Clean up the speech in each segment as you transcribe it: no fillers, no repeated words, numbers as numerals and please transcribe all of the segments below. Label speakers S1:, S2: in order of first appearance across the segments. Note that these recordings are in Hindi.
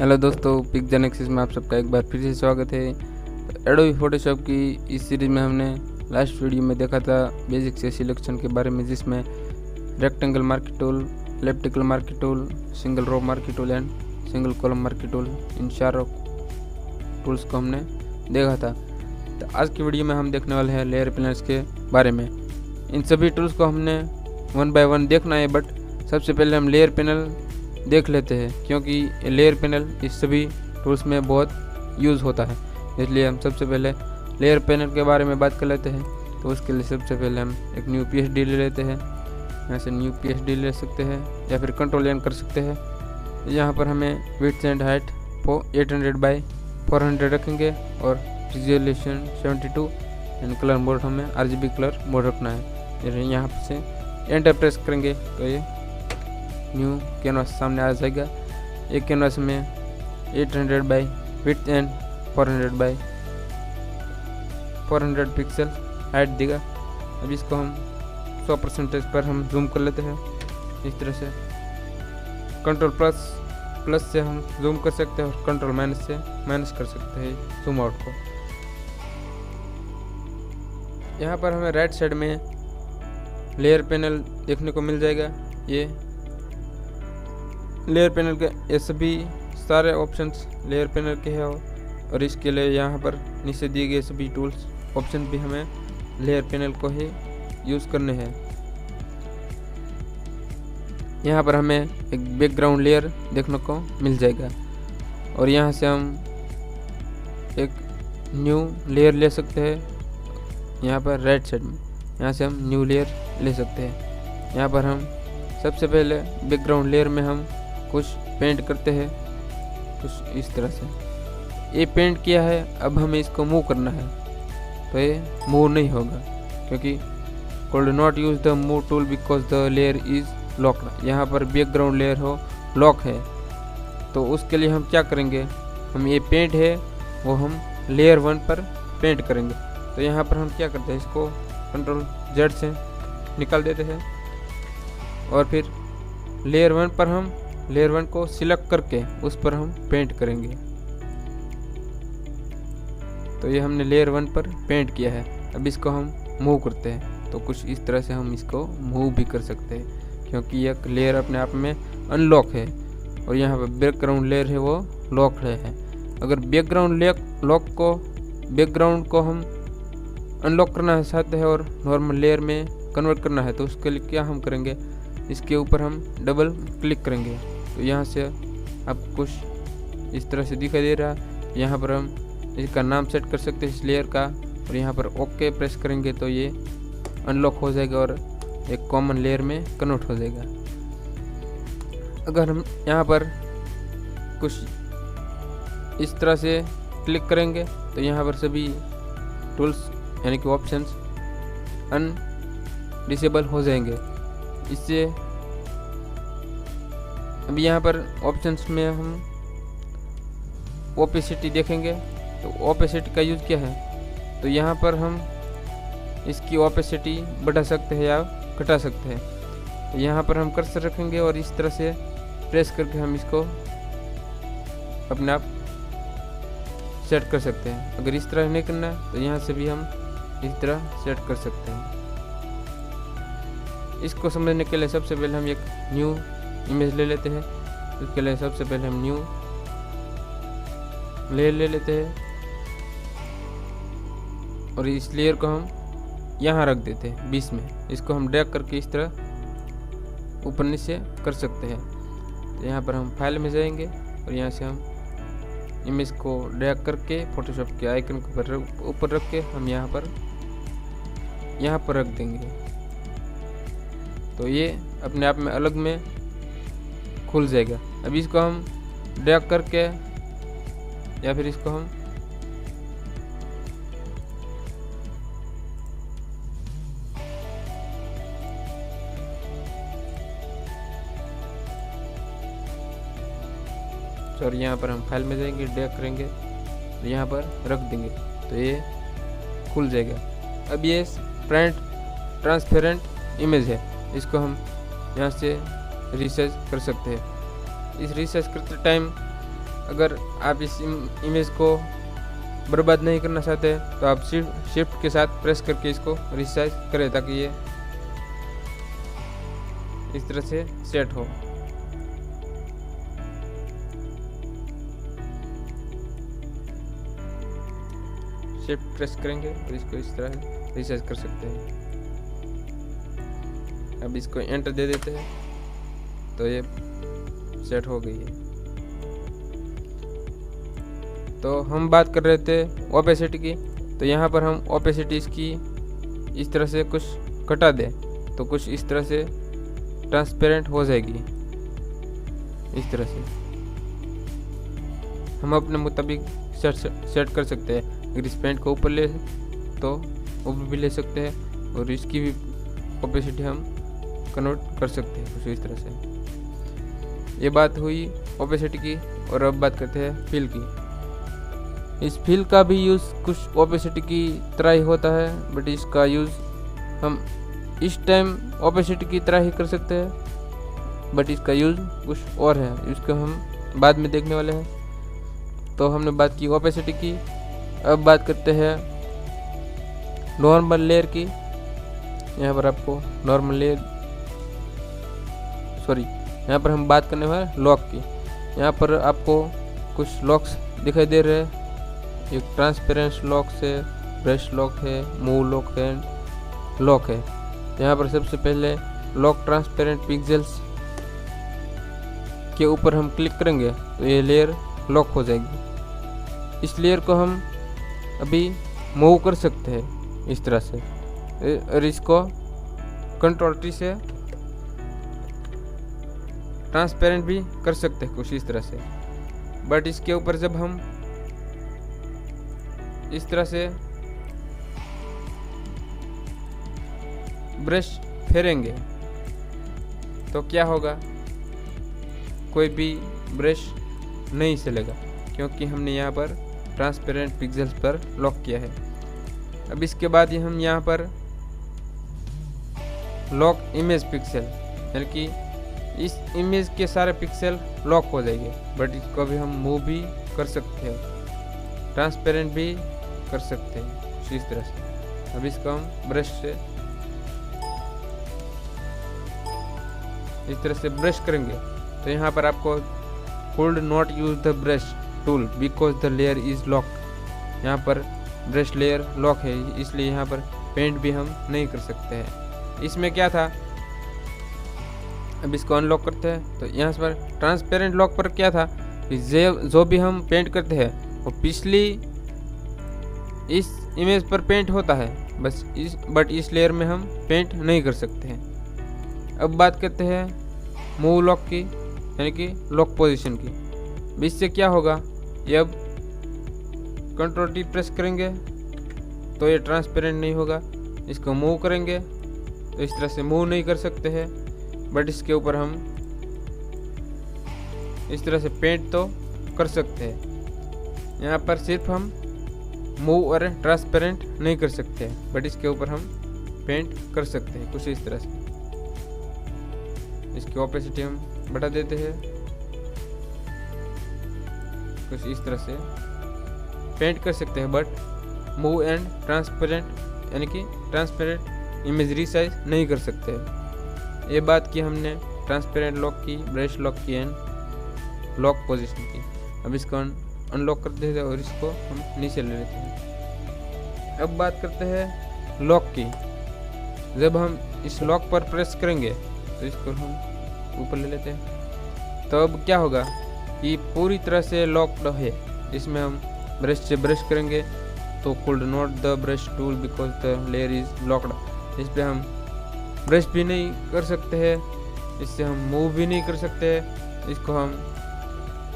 S1: हेलो दोस्तों, पिक्जेनेक्सिस में आप सबका एक बार फिर से स्वागत है। एडोबी फोटोशॉप की इस सीरीज़ में हमने लास्ट वीडियो में देखा था बेसिक से सिलेक्शन के बारे में, जिसमें rectangle marquee tool, elliptical marquee tool, single row marquee tool and single column marquee tool, इन चारों टूल्स को हमने देखा था। तो आज की वीडियो में हम देखने वाले हैं लेयर पैनल्स के बारे में। इन सभी टूल्स को हमने वन बाय वन देखना है, बट सबसे पहले हम लेयर पैनल देख लेते हैं, क्योंकि लेयर पैनल इस सभी टूल्स में बहुत यूज़ होता है। इसलिए हम सबसे पहले लेयर पैनल के बारे में बात कर लेते हैं। तो उसके लिए सबसे पहले हम एक न्यू PSD ले लेते हैं। यहाँ से न्यू PSD ले सकते हैं या फिर कंट्रोल N कर सकते हैं। यहाँ पर हमें विड्थ एंड हाइट 800x400 रखेंगे और रिजोल्यूशन 72 एंड कलर मोड हमें RGB कलर मोड रखना है। यहाँ से एंटर प्रेस करेंगे तो ये न्यू कैनवास सामने आ जाएगा। एक कैनवास में 800 by width and 400 pixel height देगा। अब इसको हम 100% पर हम जूम कर लेते हैं। इस तरह से कंट्रोल प्लस से हम जूम कर सकते हैं और कंट्रोल माइनस से माइनस कर सकते हैं जूम आउट को। यहाँ पर हमें राइट साइड में लेयर पैनल देखने को मिल जाएगा। ये लेयर पैनल के ये सभी सारे ऑप्शंस लेयर पैनल के हैं और इसके लिए यहाँ पर नीचे दिए गए सभी टूल्स ऑप्शन भी हमें लेयर पैनल को ही यूज़ करने हैं। यहाँ पर हमें एक बैकग्राउंड लेयर देखने को मिल जाएगा और यहाँ से हम एक न्यू लेयर ले सकते हैं। यहाँ पर राइट साइड में यहाँ से हम न्यू लेयर ले सकते हैं। यहाँ पर हम सबसे पहले बैकग्राउंड लेयर में हम कुछ पेंट करते हैं, कुछ इस तरह से। ये पेंट किया है, अब हमें इसको मूव करना है तो ये मूव नहीं होगा, क्योंकि cold not use the move tool because the layer is locked. यहाँ पर बैकग्राउंड लेयर हो लॉक है, तो उसके लिए हम क्या करेंगे, हम ये पेंट है वो हम लेयर 1 पर पेंट करेंगे। तो यहाँ पर हम क्या करते हैं, इसको कंट्रोल Z से निकाल देते हैं और फिर लेयर 1 पर हम लेयर 1 को सिलेक्ट करके उस पर हम पेंट करेंगे। तो ये हमने लेयर 1 पर पेंट किया है। अब इसको हम मूव करते हैं तो कुछ इस तरह से हम इसको मूव भी कर सकते हैं, क्योंकि यह लेयर अपने आप में अनलॉक है और यहाँ पर बैकग्राउंड लेयर है वो लॉक है। अगर बैकग्राउंड को हम अनलॉक करना चाहते हैं और नॉर्मल लेयर में कन्वर्ट करना है, तो उसके लिए क्या हम करेंगे, इसके ऊपर हम डबल क्लिक करेंगे। तो यहाँ से अब कुछ इस तरह से दिखाई दे रहा है। यहाँ पर हम इसका नाम सेट कर सकते हैं इस लेयर का और यहाँ पर ओके प्रेस करेंगे तो ये अनलॉक हो जाएगा और एक कॉमन लेयर में कन्वर्ट हो जाएगा। अगर हम यहाँ पर कुछ इस तरह से क्लिक करेंगे तो यहाँ पर सभी टूल्स यानी कि ऑप्शंस अनडिसेबल हो जाएंगे। इससे अब यहाँ पर ऑप्शंस में हम ओपेसिटी देखेंगे। तो ओपेसिटी का यूज़ क्या है, तो यहाँ पर हम इसकी ओपेसिटी बढ़ा सकते हैं या घटा सकते हैं। तो यहाँ पर हम कर्सर रखेंगे और इस तरह से प्रेस करके हम इसको अपने आप सेट कर सकते हैं। अगर इस तरह नहीं करना है तो यहाँ से भी हम इस तरह सेट कर सकते हैं। इसको समझने के लिए सबसे पहले हम एक न्यू इमेज ले लेते हैं। इसके लिए सबसे पहले हम न्यू लेयर ले लेते हैं और इस लेयर को हम यहाँ रख देते हैं बीच में। इसको हम ड्रैग करके इस तरह ऊपर नीचे कर सकते हैं। तो यहाँ पर हम फाइल में जाएंगे और यहाँ से हम इमेज को ड्रैग करके फोटोशॉप के आइकन को ऊपर रख के हम यहाँ पर रख देंगे। तो ये अपने आप में अलग में खुल जाएगा। अब इसको हम ड्रैग करके या फिर इसको हम सॉरी यहाँ पर हम फाइल में जाएंगे, ड्रैग करेंगे तो यहाँ पर रख देंगे तो ये खुल जाएगा। अब ये फ्रंट ट्रांसपेरेंट इमेज है, इसको हम यहाँ से रिसर्च कर सकते हैं। इस रिसर्च करते टाइम अगर आप इस इमेज को बर्बाद नहीं करना चाहते तो आप शिफ्ट के साथ प्रेस करके इसको रिसाइज करें ताकि ये इस तरह से सेट हो। शिफ्ट प्रेस करेंगे और इसको इस तरह रिसाइज कर सकते हैं। अब इसको एंटर दे देते हैं तो ये सेट हो गई है। तो हम बात कर रहे थे ओपेसिटी की, तो यहाँ पर हम ओपेसिटी इसकी इस तरह से कुछ घटा दें तो कुछ इस तरह से ट्रांसपेरेंट हो जाएगी। इस तरह से हम अपने मुताबिक सेट कर सकते हैं। अगर इस पेंट को ऊपर ले तो ऊपर भी ले सकते हैं और इसकी भी ओपेसिटी हम कन्वर्ट कर सकते हैं कुछ इस तरह से। ये बात हुई ओपेसिटी की। और अब बात करते हैं फिल की। इस फिल का भी यूज़ कुछ ओपेसिटी की तरह ही होता है, बट इसका यूज़ हम इस टाइम ओपेसिटी की तरह ही कर सकते हैं, बट इसका यूज़ कुछ और है, इसको हम बाद में देखने वाले हैं। तो हमने बात की ओपेसिटी की। अब बात करते हैं नॉर्मल लेयर की। यहाँ पर आपको नॉर्मल लेयर यहाँ पर हम बात करने वाले लॉक की। यहाँ पर आपको कुछ लॉक्स दिखाई दे रहे हैं। एक ट्रांसपेरेंट लॉक है, ब्रश लॉक है, मूव लॉक है, लॉक है। यहाँ पर सबसे पहले लॉक ट्रांसपेरेंट पिक्सेल्स के ऊपर हम क्लिक करेंगे तो ये लेयर लॉक हो जाएगी। इस लेयर को हम अभी मूव कर सकते हैं इस तरह से, और इसको कंट्रोल टी से ट्रांसपेरेंट भी कर सकते हैं कुछ इस तरह से। बट इसके ऊपर जब हम इस तरह से ब्रश फेरेंगे तो क्या होगा, कोई भी ब्रश नहीं चलेगा क्योंकि हमने यहाँ पर ट्रांसपेरेंट पिक्सेल्स पर लॉक किया है। अब इसके बाद ही हम यहाँ पर लॉक इमेज पिक्सल, यानी कि इस इमेज के सारे पिक्सल लॉक हो जाएंगे। बट इसको भी हम मूव भी कर सकते हैं, ट्रांसपेरेंट भी कर सकते हैं इस तरह से। अब इसको हम ब्रश से इस तरह से ब्रश करेंगे तो यहाँ पर आपको could not use the brush tool because the layer is lock. यहाँ पर ब्रश लेयर लॉक है इसलिए यहाँ पर पेंट भी हम नहीं कर सकते हैं। इसमें क्या था, अब इसको अनलॉक करते हैं तो यहाँ पर ट्रांसपेरेंट लॉक पर क्या था कि जो भी हम पेंट करते हैं वो पिछली इस इमेज पर पेंट होता है बस, बट इस लेयर में हम पेंट नहीं कर सकते हैं। अब बात करते हैं मूव लॉक की, यानी कि लॉक पोजीशन की। इससे क्या होगा, ये अब कंट्रोल टी प्रेस करेंगे तो ये ट्रांसपेरेंट नहीं होगा। इसको मूव करेंगे तो इस तरह से मूव नहीं कर सकते हैं, बट इसके ऊपर हम इस तरह से पेंट तो कर सकते हैं। यहाँ पर सिर्फ हम मूव और ट्रांसपेरेंट नहीं कर सकते हैं, बट इसके ऊपर हम पेंट कर सकते हैं कुछ इस तरह से। इसकी ओपेसिटी हम बढ़ा देते हैं कुछ इस तरह से, पेंट कर सकते हैं बट मूव एंड ट्रांसपेरेंट यानी कि ट्रांसपेरेंट इमेज रिसाइज नहीं कर सकते हैं। ये बात की हमने ट्रांसपेरेंट लॉक की, ब्रश लॉक की एंड लॉक पोजीशन की। अब इसको अनलॉक कर देते हैं और इसको हम नीचे ले लेते हैं। अब बात करते हैं लॉक की। जब हम इस लॉक पर प्रेस करेंगे तो इसको हम ऊपर ले लेते हैं तो अब क्या होगा कि पूरी तरह से लॉक्ड है। इसमें हम ब्रश से ब्रश करेंगे तो could not the brush tool because the layer is locked. इस पर हम ब्रश भी नहीं कर सकते हैं, इससे हम मूव भी नहीं कर सकते हैं, इसको हम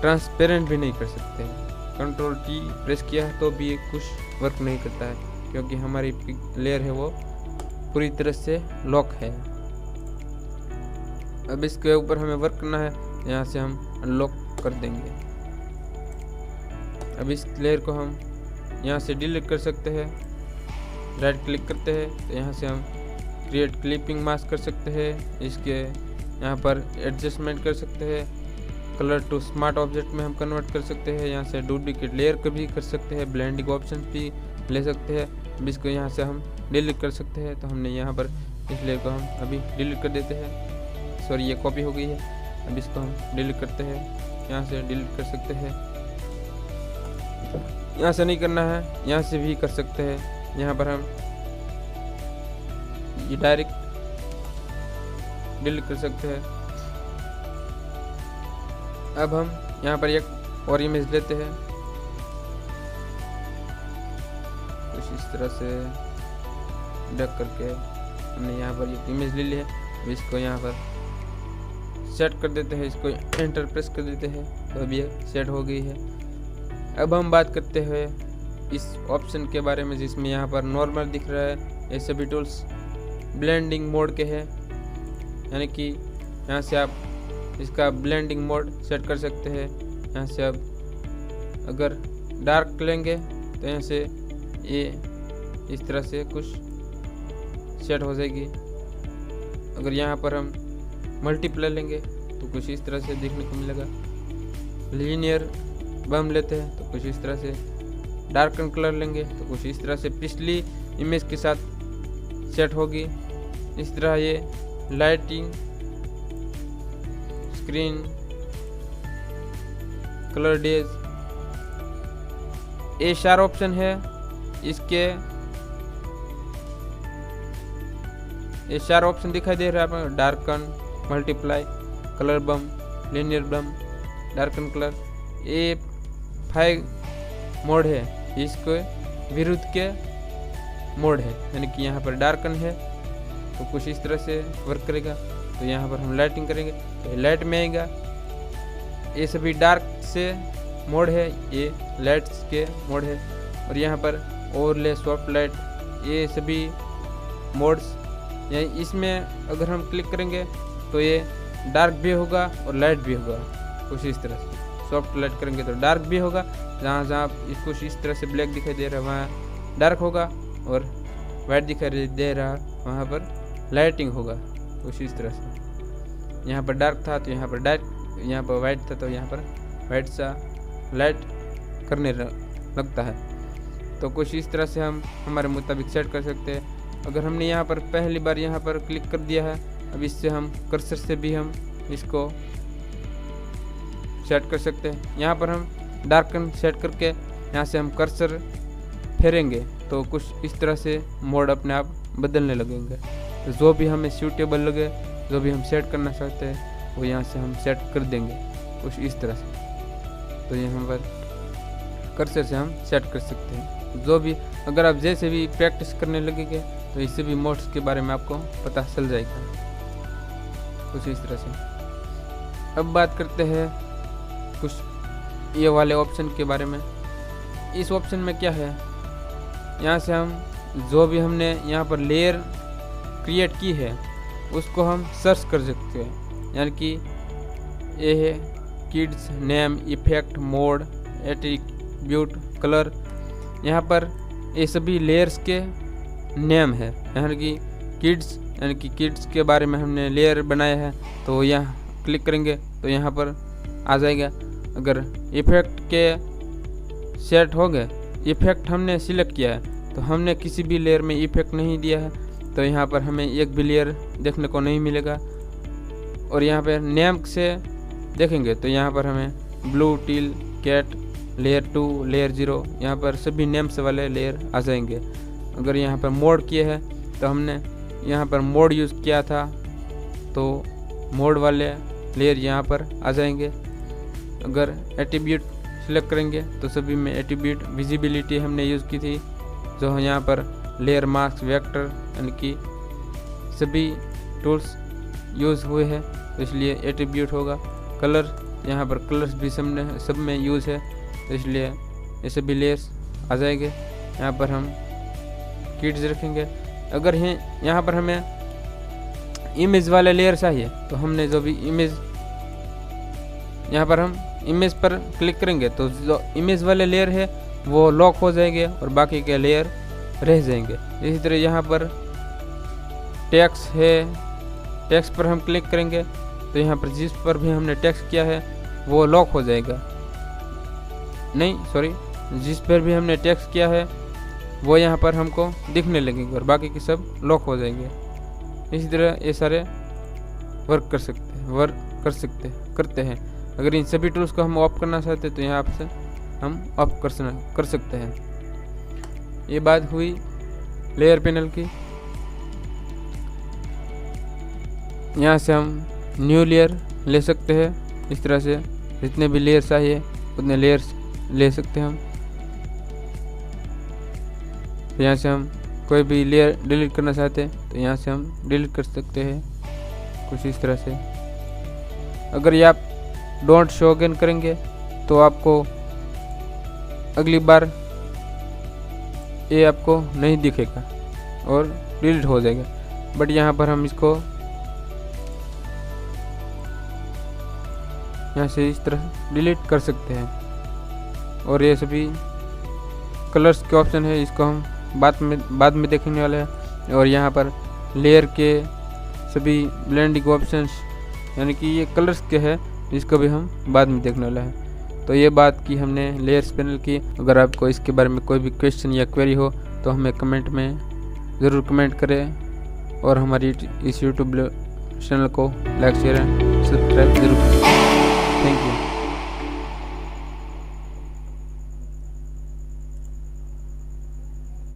S1: ट्रांसपेरेंट भी नहीं कर सकते हैं। कंट्रोल टी प्रेस किया है तो भी ये कुछ वर्क नहीं करता है क्योंकि हमारी लेयर है वो पूरी तरह से लॉक है। अब इसके ऊपर हमें वर्क करना है, यहाँ से हम अनलॉक कर देंगे। अब इस लेयर को हम यहाँ से डिलीट कर सकते हैं, राइट क्लिक करते हैं तो यहाँ से हम क्रिएट क्लिपिंग मास्क कर सकते हैं। इसके यहाँ पर एडजस्टमेंट कर सकते हैं, कलर टू स्मार्ट ऑब्जेक्ट में हम कन्वर्ट कर सकते हैं। यहाँ से डुप्लीकेट लेयर को भी कर सकते हैं, ब्लेंडिंग ऑप्शन भी ले सकते हैं। अब इसको यहाँ से हम डिलीट कर सकते हैं। तो हमने यहाँ पर इस लेयर को हम अभी डिलीट कर देते हैं। सॉरी, ये कॉपी हो गई है। अब इसको हम डिलीट करते हैं, यहाँ से डिलीट कर सकते हैं। यहाँ से नहीं करना है, यहाँ से भी कर सकते हैं। यहाँ पर हम ये डायरेक्ट डिलीट कर सकते हैं। अब हम यहाँ पर एक और इमेज लेते हैं, कुछ इस तरह से ड्रैग करके हमने यहाँ पर एक इमेज ले ली है। अब इसको यहाँ पर सेट कर देते हैं, इसको एंटर प्रेस कर देते हैं। तो अब ये सेट हो गई है। अब हम बात करते हैं इस ऑप्शन के बारे में जिसमें यहाँ पर नॉर्मल दिख रहा है। ये सभी टूल्स ब्लेंडिंग मोड के हैं, यानी कि यहाँ से आप इसका ब्लेंडिंग मोड सेट कर सकते हैं। यहाँ से अब अगर डार्क लेंगे तो यहाँ से ये इस तरह से कुछ सेट हो जाएगी। अगर यहाँ पर हम मल्टीप्लाई लेंगे तो कुछ इस तरह से देखने को मिलेगा। लीनियर बम लेते हैं तो कुछ इस तरह से, डार्कन कलर लेंगे तो कुछ इस तरह से पिछली इमेज के साथ सेट होगी। इस तरह ये लाइटिंग, स्क्रीन, कलर डेज, ये 4 ऑप्शन है। इसके ये 4 ऑप्शन दिखाई दे रहा है आपको, डार्कन, मल्टीप्लाई, कलर बम, लीनियर बम, डार्कन कलर। ये 5 मोड है, इसके विरुद्ध के मोड है। यानी कि यहाँ पर डार्कन है तो कुछ इस तरह से वर्क करेगा। तो यहाँ पर हम लाइटिंग करेंगे तो लाइट में आएगा। ये सभी डार्क से मोड है, ये लाइट्स के मोड है। और यहाँ पर ओवरले, सॉफ्ट लाइट, ये सभी मोड्स, यानी इसमें अगर हम क्लिक करेंगे तो ये डार्क भी होगा और लाइट भी होगा कुछ इस तरह से। सॉफ्ट लाइट करेंगे तो डार्क भी होगा, जहाँ जहाँ कुछ इस तरह से ब्लैक दिखाई दे रहा है वहाँ डार्क होगा, और वाइट दिखाई दे रहा वहाँ पर लाइटिंग होगा कुछ इस तरह से। यहाँ पर डार्क था तो यहाँ पर डार्क, यहाँ पर वाइट था तो यहाँ पर वाइट सा लाइट करने लगता है। तो कुछ इस तरह से हम हमारे मुताबिक सेट कर सकते हैं। अगर हमने यहाँ पर पहली बार यहाँ पर क्लिक कर दिया है, अब इससे हम कर्सर से भी हम इसको सेट कर सकते हैं। यहाँ पर हम डार्कन सेट करके यहाँ से हम कर्सर फेरेंगे तो कुछ इस तरह से मोड अपने आप बदलने लगेंगे। तो जो भी हमें सूटेबल लगे, जो भी हम सेट करना चाहते हैं वो यहाँ से हम सेट कर देंगे कुछ इस तरह से। तो यहाँ पर कर्सर से हम सेट कर सकते हैं। जो भी अगर आप जैसे भी प्रैक्टिस करने लगेंगे तो इससे भी मोड्स के बारे में आपको पता चल जाएगा कुछ इस तरह से। अब बात करते हैं कुछ ये वाले ऑप्शन के बारे में। इस ऑप्शन में क्या है, यहाँ से हम जो भी हमने यहाँ पर लेयर क्रिएट की है उसको हम सर्च कर सकते हैं। यानी कि ये है kids, name, effect, mode, attribute, colour. यहाँ पर ये सभी लेयर्स के नेम है। यानी कि किड्स, यानी कि किड्स के बारे में हमने लेयर बनाया है तो यहाँ क्लिक करेंगे तो यहाँ पर आ जाएगा। अगर इफेक्ट के सेट हो गए, इफेक्ट हमने सिलेक्ट किया है तो हमने किसी भी लेयर में इफेक्ट नहीं दिया है तो यहाँ पर हमें एक भी लेयर देखने को नहीं मिलेगा। और यहाँ पर नेम से देखेंगे तो यहाँ पर हमें blue, teal, cat, layer 2, layer 0, यहाँ पर सभी नेम्स वाले लेयर आ जाएंगे। अगर यहाँ पर मोड किए हैं तो हमने यहाँ पर मोड यूज़ किया था तो मोड वाले लेयर यहाँ पर आ जाएंगे। अगर एट्रीब्यूट सिलेक्ट करेंगे तो सभी में एट्रीब्यूट, विजिबिलिटी हमने यूज़ की थी, जो यहाँ पर लेयर, मास्क, वेक्टर, यानी कि सभी टूल्स यूज़ हुए हैं तो इसलिए एट्रीब्यूट होगा। कलर, यहाँ पर कलर्स भी सब में यूज़ है तो इसलिए ये सभी लेयर्स आ जाएंगे। यहाँ पर हम किड्स रखेंगे। अगर यहाँ पर हमें इमेज वाले लेयर चाहिए तो हमने जो भी इमेज, यहाँ पर हम इमेज पर क्लिक करेंगे तो जो इमेज वाले लेयर है वो लॉक हो जाएंगे और बाकी के लेयर रह जाएंगे। इसी तरह यहाँ पर टेक्स्ट है, टेक्स्ट पर हम क्लिक करेंगे तो यहाँ पर जिस पर भी हमने टेक्स्ट किया है वो लॉक हो जाएगा, नहीं सॉरी, जिस पर भी हमने टेक्स्ट किया है वो यहाँ पर हमको दिखने लगेंगे और बाकी के सब लॉक हो जाएंगे। इसी तरह ये सारे वर्क करते हैं। अगर इन सभी टूल्स को हम ऑफ करना चाहते हैं तो यहाँ से हम ऑफ कर सकते हैं। ये बात हुई लेयर पैनल की। यहाँ से हम न्यू लेयर ले सकते हैं। इस तरह से जितने भी लेयर चाहिए उतने लेयर्स ले सकते हैं हम। तो यहाँ से हम कोई भी लेयर डिलीट करना चाहते हैं तो यहाँ से हम डिलीट कर सकते हैं कुछ इस तरह से। अगर ये आप डोंट शो अगेन करेंगे तो आपको अगली बार ये आपको नहीं दिखेगा और डिलीट हो जाएगा। बट यहाँ पर हम इसको यहाँ से इस तरह डिलीट कर सकते हैं। और ये सभी कलर्स के ऑप्शन है, इसको हम बाद में देखने वाले हैं। और यहाँ पर लेयर के सभी ब्लेंडिंग ऑप्शंस यानी कि ये कलर्स के है, इसको भी हम बाद में देखने वाले हैं। तो ये बात की हमने लेयर्स पैनल की। अगर आपको इसके बारे में कोई भी क्वेश्चन या क्वेरी हो तो हमें कमेंट में ज़रूर कमेंट करें और हमारी इस यूट्यूब चैनल को लाइक शेयर एंड सब्सक्राइब जरूर करें। Thank you.